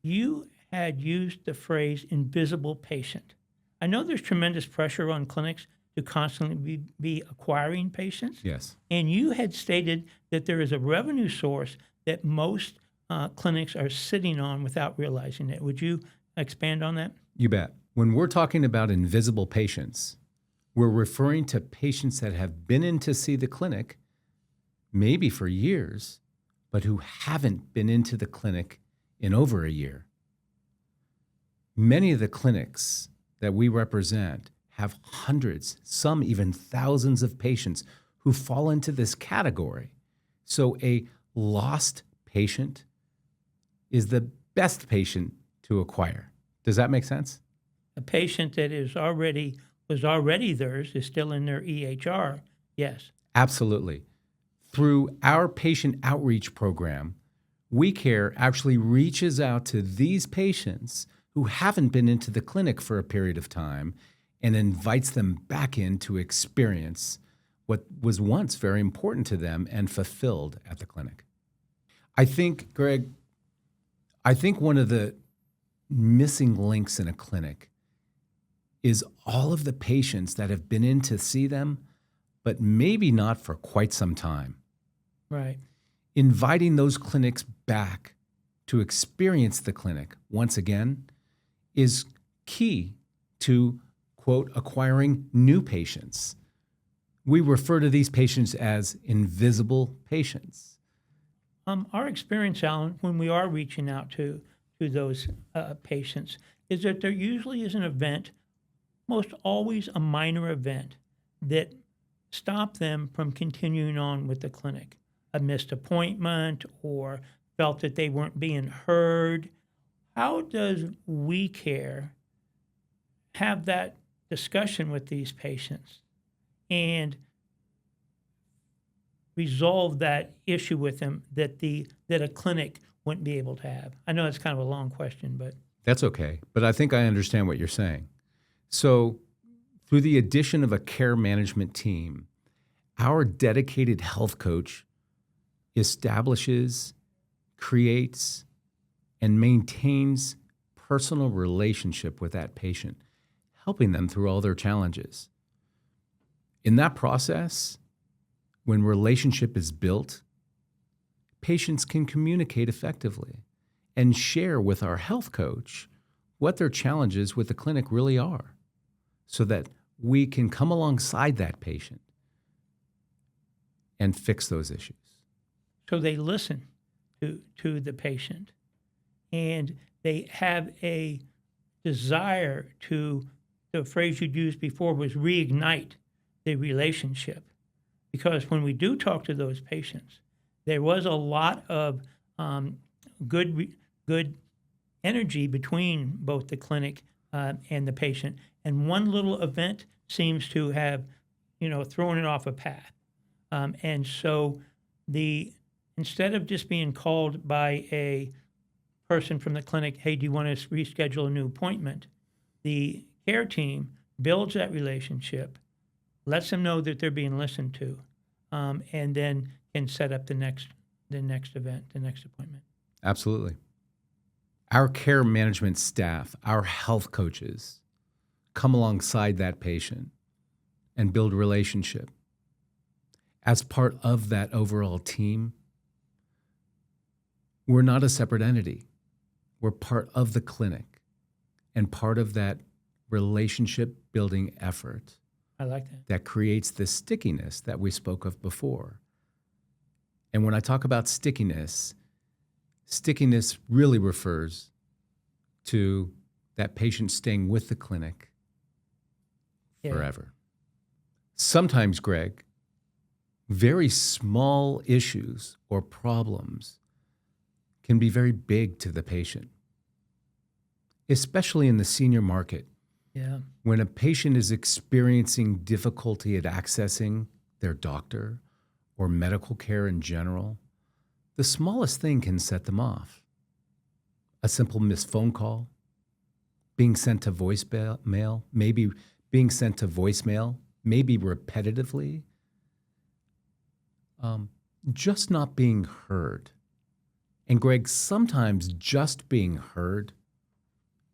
You had used the phrase invisible patient. I know there's tremendous pressure on clinics to constantly be acquiring patients. Yes. And you had stated that there is a revenue source that most clinics are sitting on without realizing it. Would you expand on that? You bet. When we're talking about invisible patients, we're referring to patients that have been in to see the clinic, maybe for years, but who haven't been into the clinic in over a year. Many of the clinics that we represent have hundreds, some even thousands of patients who fall into this category. So a lost patient is the best patient to acquire. Does that make sense? A patient that was already theirs is still in their EHR. Yes. Absolutely. Through our patient outreach program, WeCare actually reaches out to these patients who haven't been into the clinic for a period of time and invites them back in to experience what was once very important to them and fulfilled at the clinic. I think, Greg, one of the missing links in a clinic is all of the patients that have been in to see them, but maybe not for quite some time. Right. Inviting those clinics back to experience the clinic once again is key to, quote, acquiring new patients. We refer to these patients as invisible patients. Our experience, Alan, when we are reaching out to those patients, is that there usually is an event, most always a minor event, that stop them from continuing on with the clinic. A missed appointment or felt that they weren't being heard. How does WeCare have that discussion with these patients and resolve that issue with them that a clinic wouldn't be able to have? I know it's kind of a long question, but That's okay, but I think I understand what you're saying. So, through the addition of a care management team, our dedicated health coach establishes, creates, and maintains personal relationship with that patient, helping them through all their challenges. In that process, when relationship is built, patients can communicate effectively and share with our health coach what their challenges with the clinic really are, so that we can come alongside that patient and fix those issues. so they listen to the patient and they have a desire to, the phrase you'd used before was reignite the relationship. Because when we do talk to those patients, there was a lot of good energy between both the clinic and the patient. And one little event seems to have, thrown it off a path. And so instead of just being called by a person from the clinic, hey, do you want to reschedule a new appointment? The care team builds that relationship, lets them know that they're being listened to, and then can set up the next event, the next appointment. Absolutely. Our care management staff, our health coaches, come alongside that patient and build relationship. As part of that overall team, we're not a separate entity. We're part of the clinic and part of that relationship building effort. I like that. That creates the stickiness that we spoke of before. And when I talk about stickiness really refers to that patient staying with the clinic forever. Sometimes, Greg, very small issues or problems can be very big to the patient, especially in the senior market. Yeah. When a patient is experiencing difficulty at accessing their doctor or medical care in general, the smallest thing can set them off. A simple missed phone call, being sent to voicemail, maybe repetitively, just not being heard. And Greg, sometimes just being heard,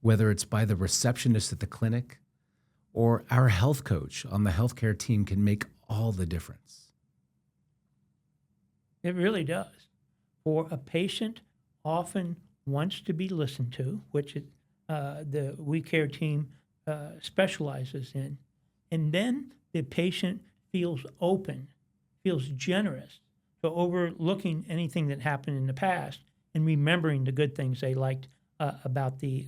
whether it's by the receptionist at the clinic or our health coach on the healthcare team, can make all the difference. It really does. For a patient often wants to be listened to, which the WeCare team specializes in, and then the patient feels open, feels generous to overlooking anything that happened in the past and remembering the good things they liked about the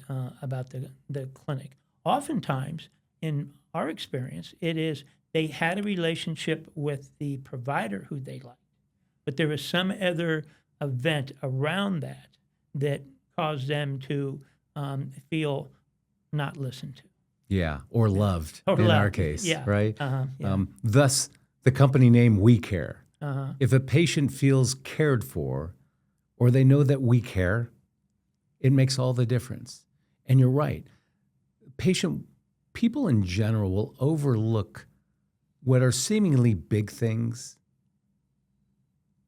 clinic. Oftentimes, in our experience, it is they had a relationship with the provider who they liked, but there was some other event around that caused them to feel not listened to. Yeah, or loved Or in our loved, case, yeah. right? Yeah. Thus, the company name WeCare. Uh-huh. If a patient feels cared for, or they know that we care, it makes all the difference. And you're right. People in general will overlook what are seemingly big things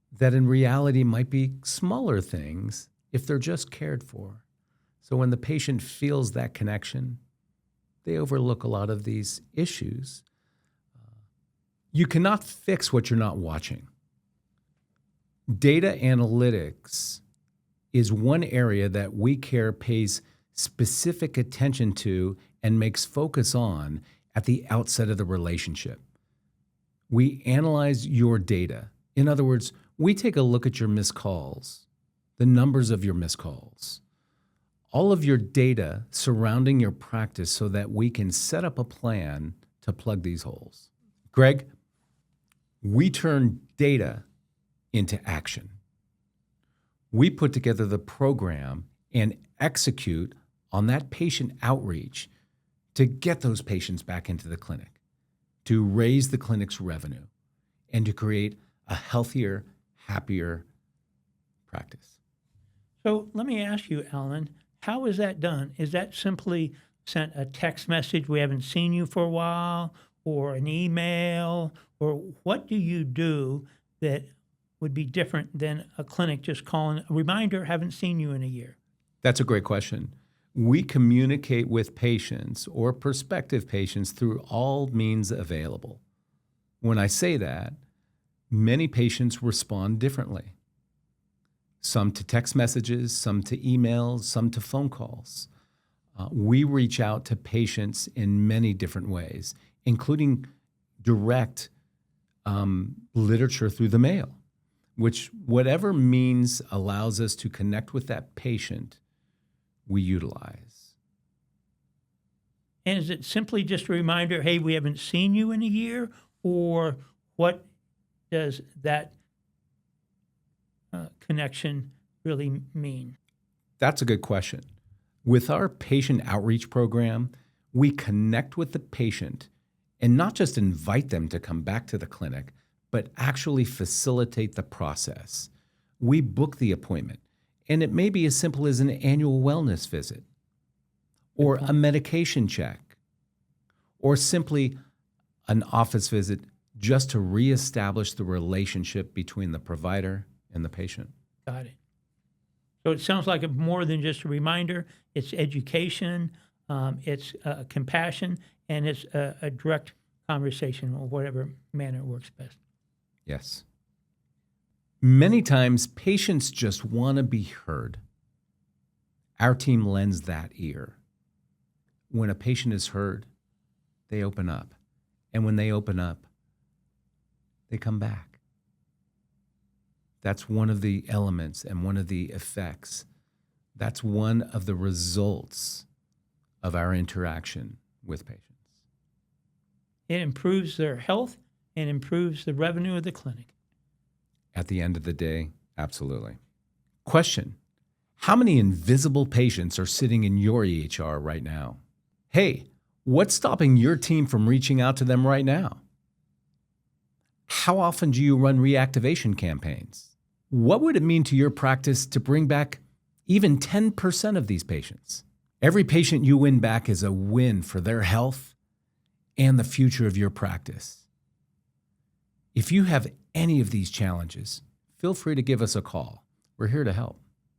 that in reality might be smaller things if they're just cared for. So when the patient feels that connection, they overlook a lot of these issues. You cannot fix what you're not watching. Data analytics is one area that WeCare pays specific attention to and makes focus on at the outset of the relationship. We analyze your data. In other words, we take a look at your missed calls, the numbers of your missed calls, all of your data surrounding your practice so that we can set up a plan to plug these holes. Greg, we turn data into action. We put together the program and execute on that patient outreach to get those patients back into the clinic, to raise the clinic's revenue, and to create a healthier, happier practice. So let me ask you, Alan, how is that done? Is that simply sent a text message, we haven't seen you for a while, or an email, or what do you do that would be different than a clinic just calling a reminder, haven't seen you in a year? That's a great question. We communicate with patients or prospective patients through all means available. When I say that, many patients respond differently. Some to text messages, some to emails, some to phone calls. We reach out to patients in many different ways, including direct literature through the mail, which whatever means allows us to connect with that patient, we utilize. And is it simply just a reminder, hey, we haven't seen you in a year? Or what does that connection really mean? That's a good question. With our patient outreach program, we connect with the patient and not just invite them to come back to the clinic, but actually facilitate the process. We book the appointment, and it may be as simple as an annual wellness visit, or a medication check, or simply an office visit just to reestablish the relationship between the provider and the patient. Got it. So it sounds like more than just a reminder. It's education, it's compassion, and it's a direct conversation or whatever manner works best. Yes. Many times, patients just want to be heard. Our team lends that ear. When a patient is heard, they open up. And when they open up, they come back. That's one of the elements and one of the effects. That's one of the results of our interaction with patients. It improves their health and improves the revenue of the clinic. At the end of the day, absolutely. Question: how many invisible patients are sitting in your EHR right now? Hey, what's stopping your team from reaching out to them right now? How often do you run reactivation campaigns? What would it mean to your practice to bring back even 10% of these patients? Every patient you win back is a win for their health and the future of your practice. If you have any of these challenges, feel free to give us a call. We're here to help.